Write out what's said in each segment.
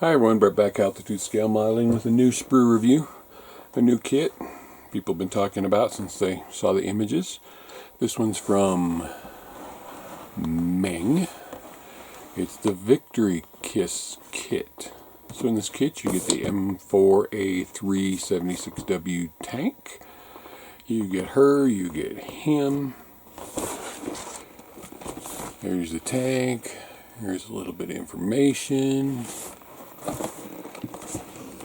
Hi everyone, Brett back Altitude Scale Modeling with a new sprue review, a new kit people have been talking about since they saw the images. This one's from Meng. It's the Victory Kiss kit. So in this kit you get the M4A3 76W tank. You get her, you get him. There's the tank. Here's a little bit of information.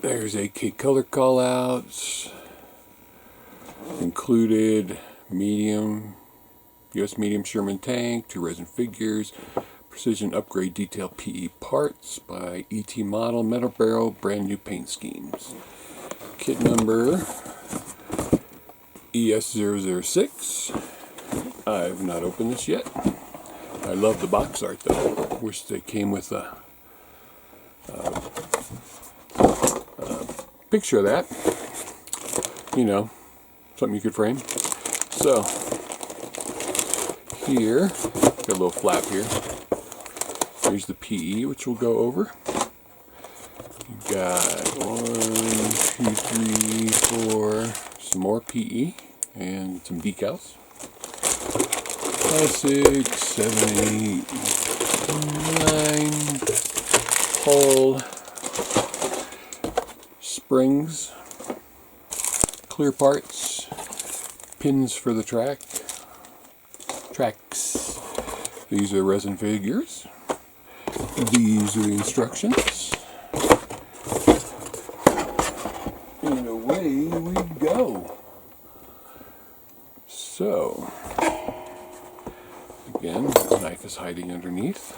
There's AK color callouts. Included medium, US medium Sherman tank, 2 resin figures, precision upgrade detail PE parts by ET model, metal barrel, brand new paint schemes. Kit number ES006. I've not opened this yet. I love the box art though. Wish they came with a picture of that. You know, something you could frame. So, here, got a little flap here. Here's the PE, which we'll go over. You've got 1, 2, 3, 4, some more PE, and some decals. 5, 6, 7, 8, 9, hull, springs, clear parts, pins for the tracks. These are resin figures. These are the instructions. And away we go. So, again, the knife is hiding underneath.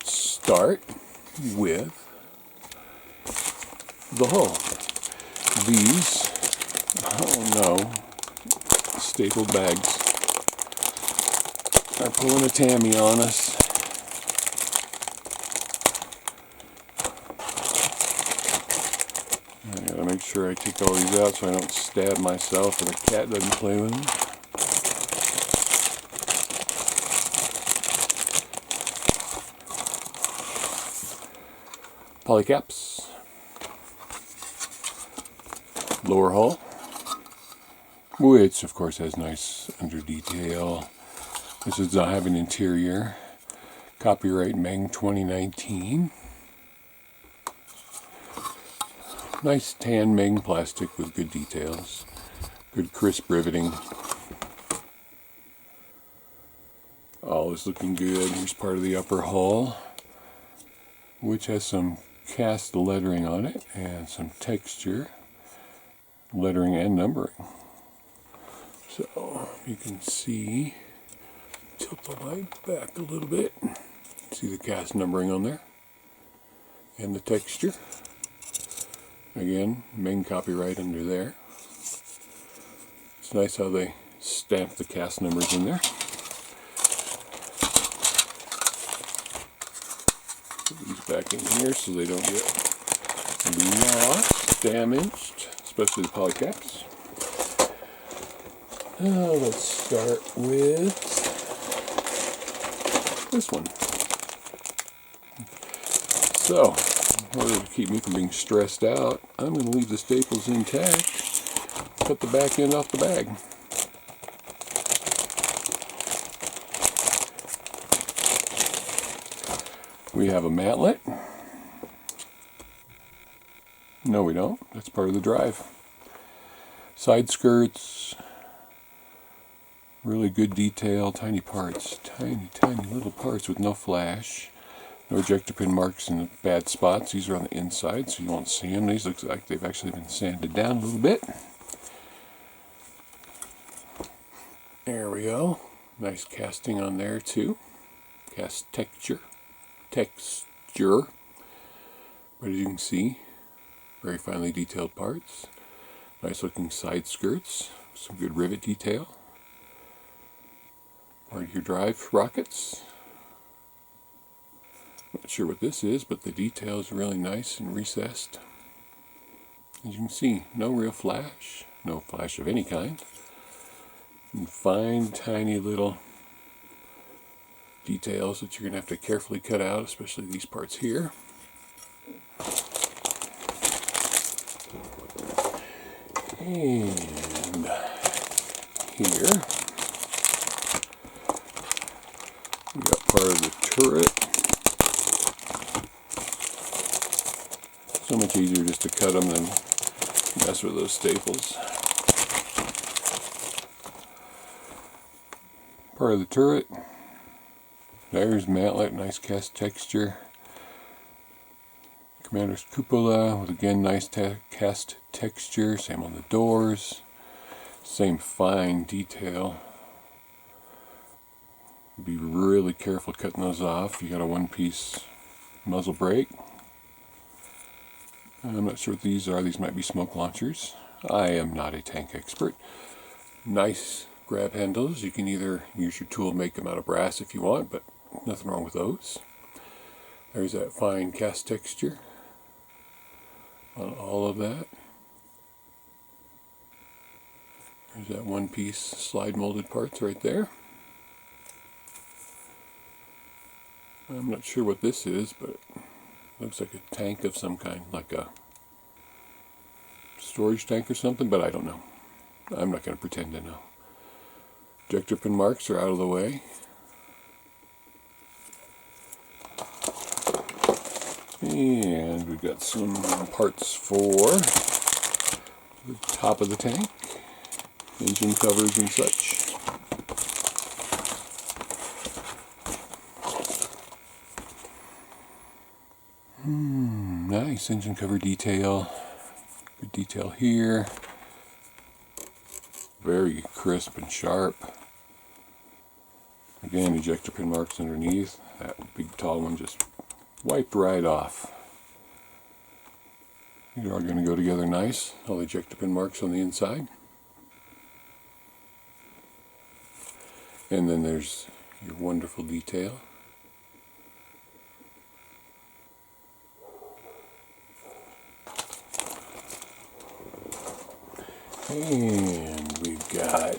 Start with the hull. These, oh no, stapled bags are pulling a Tammy on us. I gotta make sure I take all these out so I don't stab myself or the cat doesn't play with them. Polycaps. Lower hull, which of course has nice under detail. This does not have an interior. Copyright Meng 2019. Nice tan Meng plastic with good details. Good crisp riveting. All is looking good. Here's part of the upper hull, which has some cast lettering on it and some texture. Lettering and numbering. So you can see, tilt the light back a little bit, see the cast numbering on there and the texture. Again, Meng copyright under there. It's nice how they stamp the cast numbers in there. Put these back in here so they don't get lost, damaged. Especially the polycaps. Let's start with this one. So, in order to keep me from being stressed out, I'm going to leave the staples intact, cut the back end off the bag. We have a mantlet. No, we don't. That's part of the drive. Side skirts. Really good detail. Tiny parts. Tiny, tiny little parts with no flash. No ejector pin marks in the bad spots. These are on the inside, so you won't see them. These look like they've actually been sanded down a little bit. There we go. Nice casting on there, too. Cast texture. But as you can see, very finely detailed parts. Nice looking side skirts. Some good rivet detail. Part of your drive sprockets. Not sure what this is, but the detail is really nice and recessed. As you can see, no real flash. No flash of any kind. And fine, tiny little details that you're going to have to carefully cut out, especially these parts here. And here we got part of the turret. So much easier just to cut them than mess with those staples. Part of the turret. There's mantlet, nice cast texture. Commander's cupola with again nice cast texture. Same on the doors. Same fine detail. Be really careful cutting those off. You got a one-piece muzzle brake. I'm not sure what these are. These might be smoke launchers. I am not a tank expert. Nice grab handles. You can either use your tool and make them out of brass if you want, but nothing wrong with those. There's that fine cast texture on all of that. There's that one-piece slide molded parts right there. I'm not sure what this is, but it looks like a tank of some kind, like a storage tank or something, but I don't know. I'm not going to pretend to know. Ejector pin marks are out of the way. And we've got some parts for the top of the tank, engine covers and such. Nice engine cover detail. Good detail here. Very crisp and sharp. Again, ejector pin marks underneath. That big tall one just wiped right off. These are all going to go together nice. All the ejector pin marks on the inside. And then there's your wonderful detail. And we've got,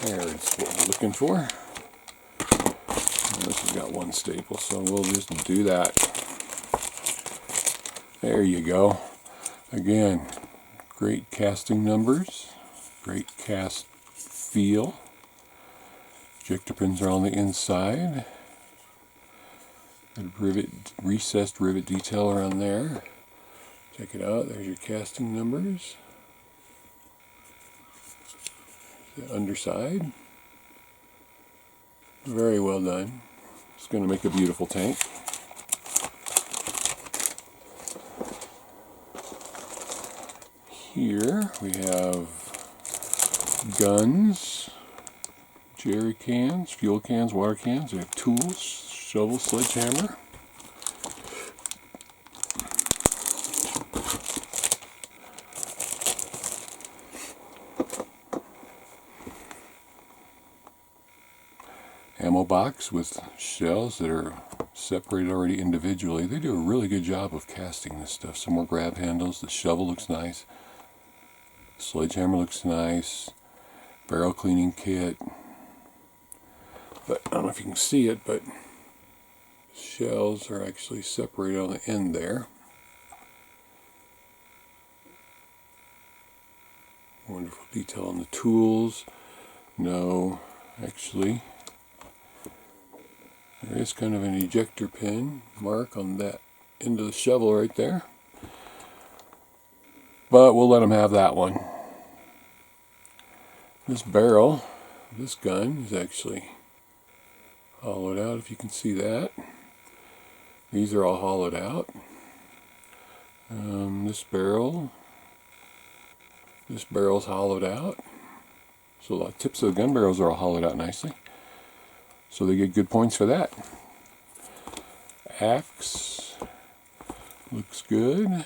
there's what we're looking for. And this has got one staple, so we'll just do that. There you go. Again, great casting numbers, great cast feel. Ejector pins are on the inside. Good recessed rivet detail around there. Check it out, there's your casting numbers. The underside. Very well done. It's going to make a beautiful tank. Here we have guns, jerry cans, fuel cans, water cans. We have tools, shovel, sledgehammer. Ammo box with shells that are separated already individually. They do a really good job of casting this stuff. Some more grab handles. The shovel looks nice. Sledgehammer looks nice. Barrel cleaning kit. But I don't know if you can see it, but shells are actually separated on the end there. Wonderful detail on the tools. No, actually, there is kind of an ejector pin mark on that end of the shovel right there. But we'll let them have that one. This barrel, this gun is actually hollowed out, if you can see that. These are all hollowed out. This barrel's hollowed out. So the tips of the gun barrels are all hollowed out nicely. So they get good points for that. Axe looks good.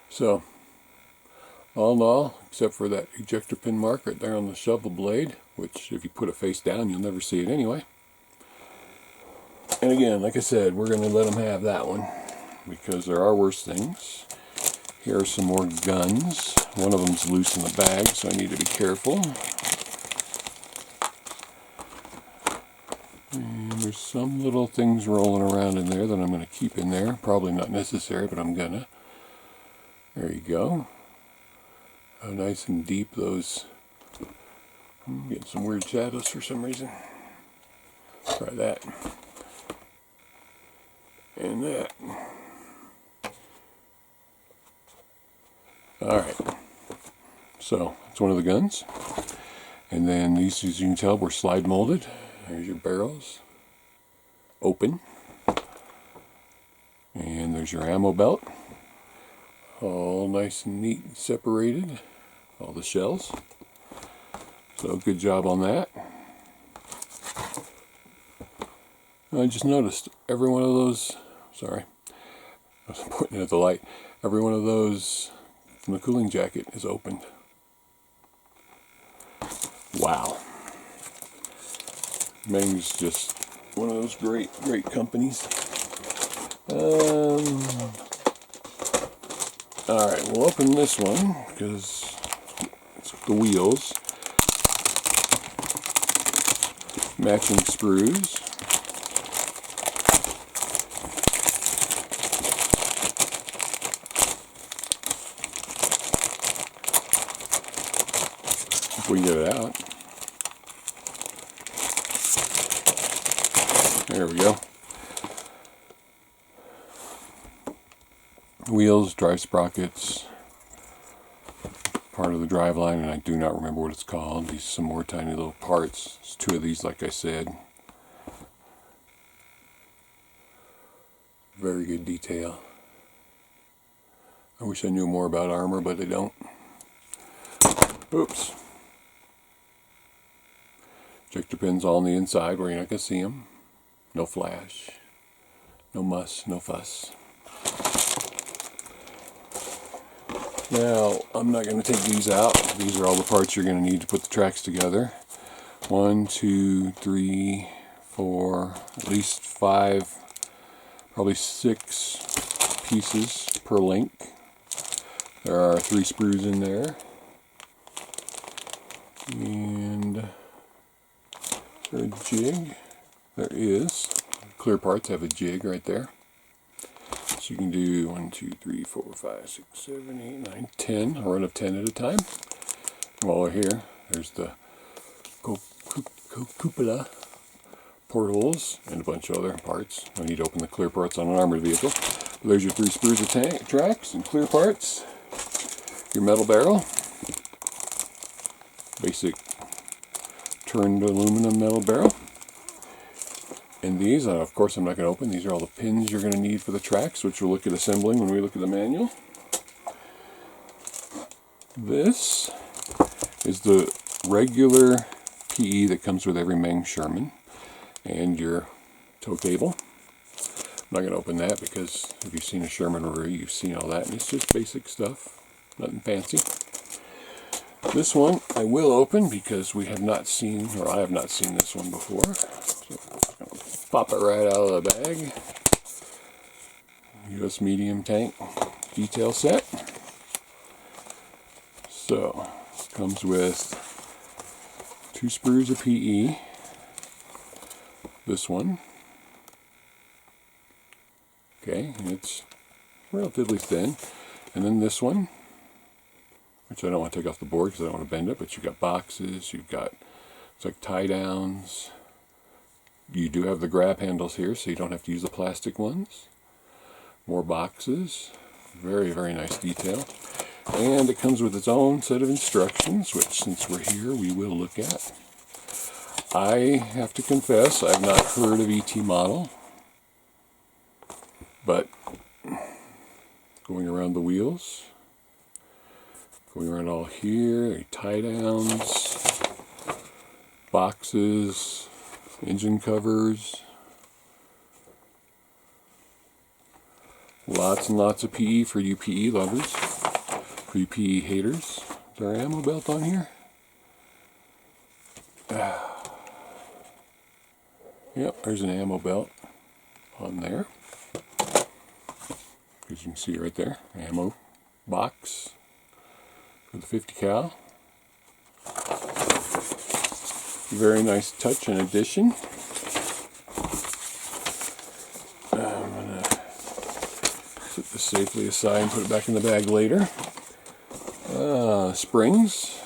So, all in all, except for that ejector pin mark right there on the shovel blade, which if you put it face down, you'll never see it anyway. And again, like I said, we're going to let them have that one, because there are worse things. Here are some more guns. One of them's loose in the bag, so I need to be careful. And there's some little things rolling around in there that I'm going to keep in there. Probably not necessary, but I'm gonna. There you go. How nice and deep those. I'm getting some weird shadows for some reason. Try that. And that. Alright. So, it's one of the guns. And then these, as you can tell, were slide molded. There's your barrels. Open. And there's your ammo belt. All nice and neat and separated. All the shells. So good job on that. I just noticed every one of those, sorry, I was pointing at the light, every one of those from the cooling jacket is opened. Wow. Meng's just one of those great companies. Alright, we'll open this one because it's the wheels. Matching sprues. If we can get it out. There we go. Wheels, drive sprockets, part of the drive line, and I do not remember what it's called. These some more tiny little parts. There's two of these, like I said. Very good detail. I wish I knew more about armor, but I don't. Oops. Ejector pins all on the inside where you're not going to see them. No flash. No muss, no fuss. Now, I'm not going to take these out. These are all the parts you're going to need to put the tracks together. 1, 2, 3, 4, at least 5, probably 6 pieces per link. There are 3 sprues in there. And is there a jig? There is. Clear parts have a jig right there. So you can do 1, 2, 3, 4, 5, 6, 7, 8, 9, 10. I'll run up 10 at a time. While we're here, there's the cupola portholes and a bunch of other parts. No need to open the clear parts on an armored vehicle. But there's your 3 sprues of tracks and clear parts. Your metal barrel. Basic turned aluminum metal barrel. And these, of course, I'm not going to open. These are all the pins you're going to need for the tracks, which we'll look at assembling when we look at the manual. This is the regular PE that comes with every Meng Sherman and your tow cable. I'm not going to open that because if you've seen a Sherman review, you've seen all that, and it's just basic stuff, nothing fancy. This one I will open because we have not seen, or I have not seen this one before. So pop it right out of the bag. US medium tank detail set. So, it comes with 2 sprues of PE. This one. Okay, and it's relatively thin. And then this one, which I don't want to take off the board because I don't want to bend it, but you've got boxes, you've got, it's like tie downs. You do have the grab handles here, so you don't have to use the plastic ones. More boxes. Very, very nice detail. And it comes with its own set of instructions, which, since we're here, we will look at. I have to confess, I've not heard of ET model. But, going around the wheels, going around all here, tie downs, boxes, engine covers, lots and lots of PE for you PE lovers, for you PE haters. Is there an ammo belt on here? Yep, there's an ammo belt on there. As you can see right there, ammo box for the 50 cal. Very nice touch and addition. I'm going to put this safely aside and put it back in the bag later. Springs.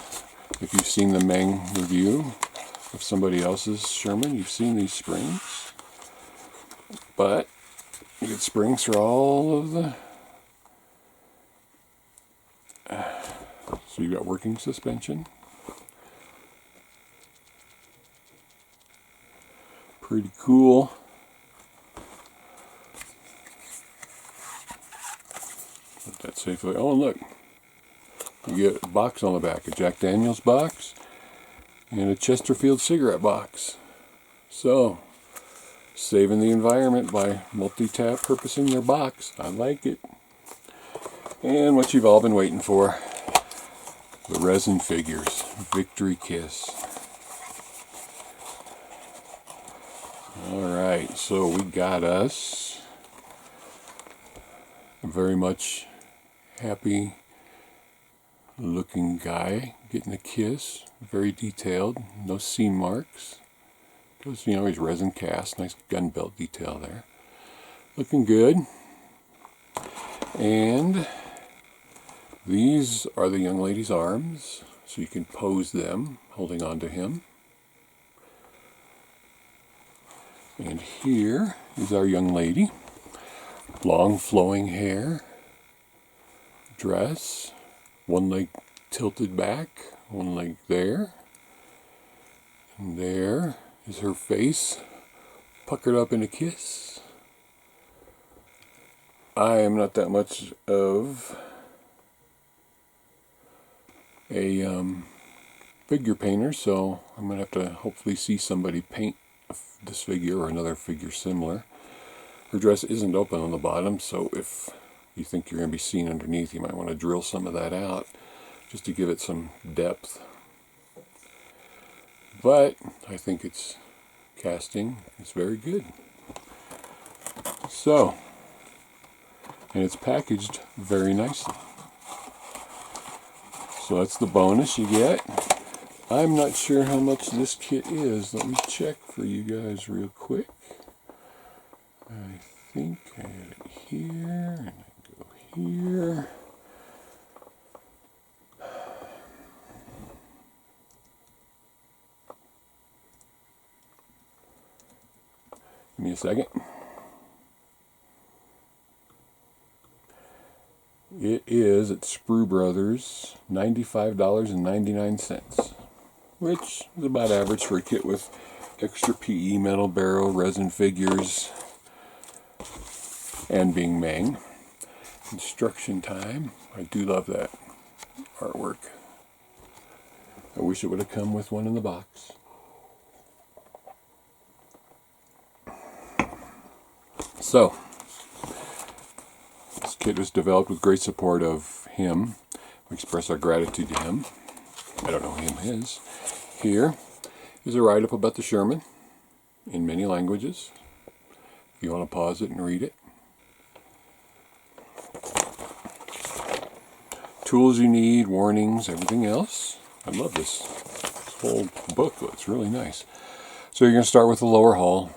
If you've seen the Meng review of somebody else's Sherman, you've seen these springs. But you get springs for all of the... So you've got working suspension. Pretty cool. Put that safely. Oh, look. You get a box on the back, a Jack Daniels box and a Chesterfield cigarette box. So, saving the environment by multi-tap purposing their box. I like it. And what you've all been waiting for, the resin figures, Victory Kiss. Alright, so we got us a very much happy looking guy getting a kiss, very detailed, no seam marks, because you know he's resin cast, nice gun belt detail there, looking good. And these are the young lady's arms, so you can pose them holding on to him. And here is our young lady, long flowing hair, dress, one leg tilted back, one leg there, and there is her face puckered up in a kiss. I am not that much of a figure painter, so I'm going to have to hopefully see somebody paint this figure or another figure similar. Her dress isn't open on the bottom, so if you think you're going to be seen underneath, you might want to drill some of that out just to give it some depth. But I think it's casting is very good. So, and it's packaged very nicely. So that's the bonus you get. I'm not sure how much this kit is. Let me check for you guys real quick. I think I have it here, and I go here. Give me a second. It is at Sprue Brothers, $95.99, which is about average for a kit with extra PE, metal barrel, resin figures, and being Meng. Construction time. I do love that artwork. I wish it would have come with one in the box. So, this kit was developed with great support of him. We express our gratitude to him. I don't know who him is. Here is a write-up about the Sherman in many languages. If you want to pause it and read it. Tools you need, warnings, everything else. I love this whole book. It's really nice. So you're going to start with the lower hull.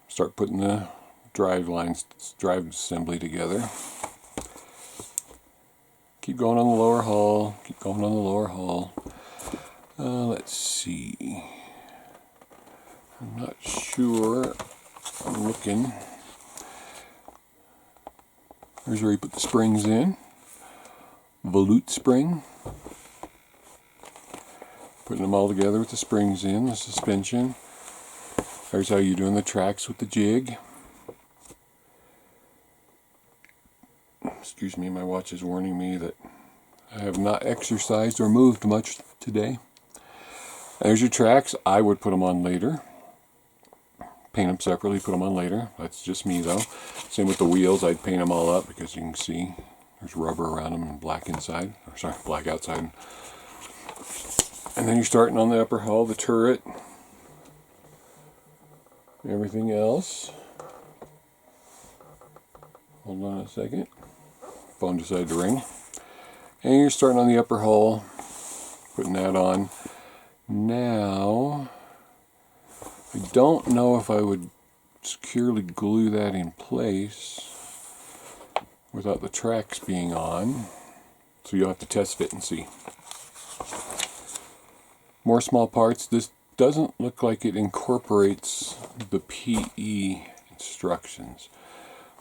Start putting the drive assembly together. Keep going on the lower hull. Keep going on the lower hull. Let's see. I'm not sure. I'm looking. Here's where you put the springs in. Volute spring. Putting them all together with the springs in, the suspension. There's how you're doing the tracks with the jig. Excuse me, my watch is warning me that I have not exercised or moved much today. There's your tracks. I would put them on later. Paint them separately, put them on later. That's just me though. Same with the wheels. I'd paint them all up because you can see there's rubber around them and black inside. Or sorry, black outside. And then you're starting on the upper hull, the turret. Everything else. Hold on a second. Phone decided to ring. And you're starting on the upper hull, putting that on. Now, I don't know if I would securely glue that in place without the tracks being on. So you'll have to test fit and see. More small parts. This doesn't look like it incorporates the PE instructions.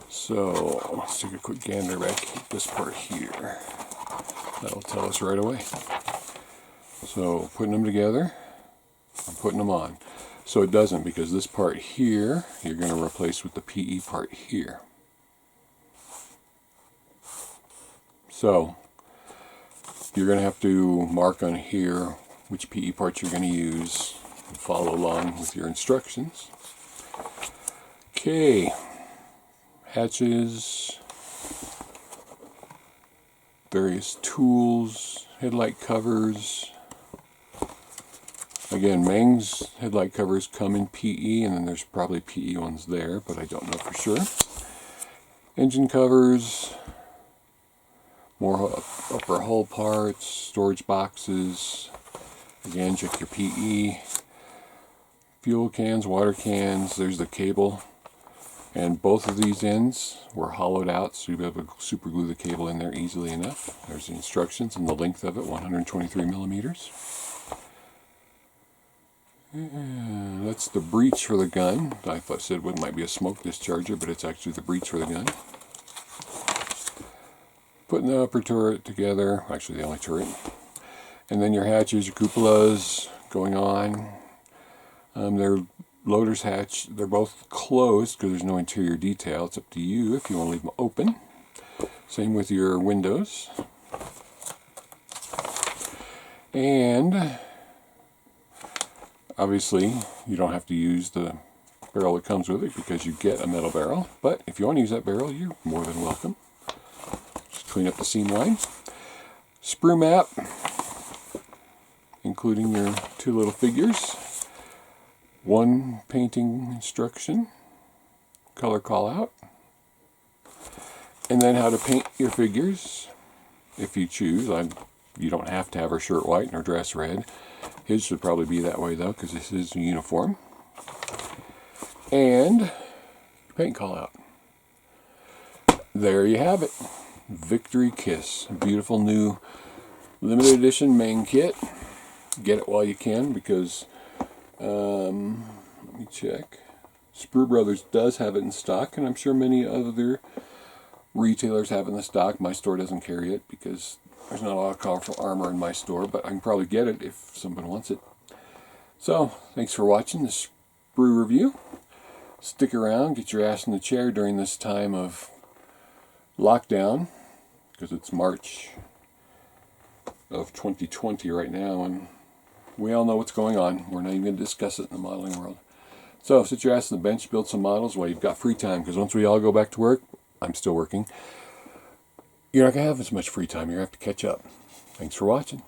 So let's take a quick gander back at this part here. That'll tell us right away. So putting them together, I'm putting them on. So it doesn't, because this part here you're going to replace with the PE part here. So you're going to have to mark on here which PE parts you're going to use and follow along with your instructions. Okay, hatches, various tools, headlight covers. Again, Meng's headlight covers come in PE, and then there's probably PE ones there, but I don't know for sure. Engine covers, more upper hull parts, storage boxes. Again, check your PE. Fuel cans, water cans, there's the cable. And both of these ends were hollowed out, so you'll be able to super glue the cable in there easily enough. There's the instructions and the length of it, 123 millimeters. And that's the breech for the gun. I thought I said it might be a smoke discharger, but it's actually the breech for the gun. Putting the upper turret together, actually the only turret. And then your hatches, your cupolas going on. They're loader's hatch. They're both closed because there's no interior detail. It's up to you if you want to leave them open. Same with your windows. And obviously you don't have to use the barrel that comes with it because you get a metal barrel. But if you want to use that barrel, you're more than welcome. Just clean up the seam line. Sprue map, including your two little figures. One painting instruction, color call out, and then how to paint your figures if you choose. You don't have to have her shirt white and her dress red. His should probably be that way though, because this is a uniform. And paint call out. There you have it. Victory Kiss. A beautiful new limited edition Meng kit. Get it while you can, because let me check. Sprue Brothers does have it in stock, and I'm sure many other retailers have it in the stock. My store doesn't carry it because there's not a lot of colorful armor in my store, but I can probably get it if someone wants it. So, thanks for watching this Sprue review. Stick around, get your ass in the chair during this time of lockdown, because it's March of 2020 right now, and we all know what's going on. We're not even going to discuss it in the modeling world. So sit your ass on the bench, build some models while you've got free time, because once we all go back to work, I'm still working, you're not going to have as much free time. You're going to have to catch up. Thanks for watching.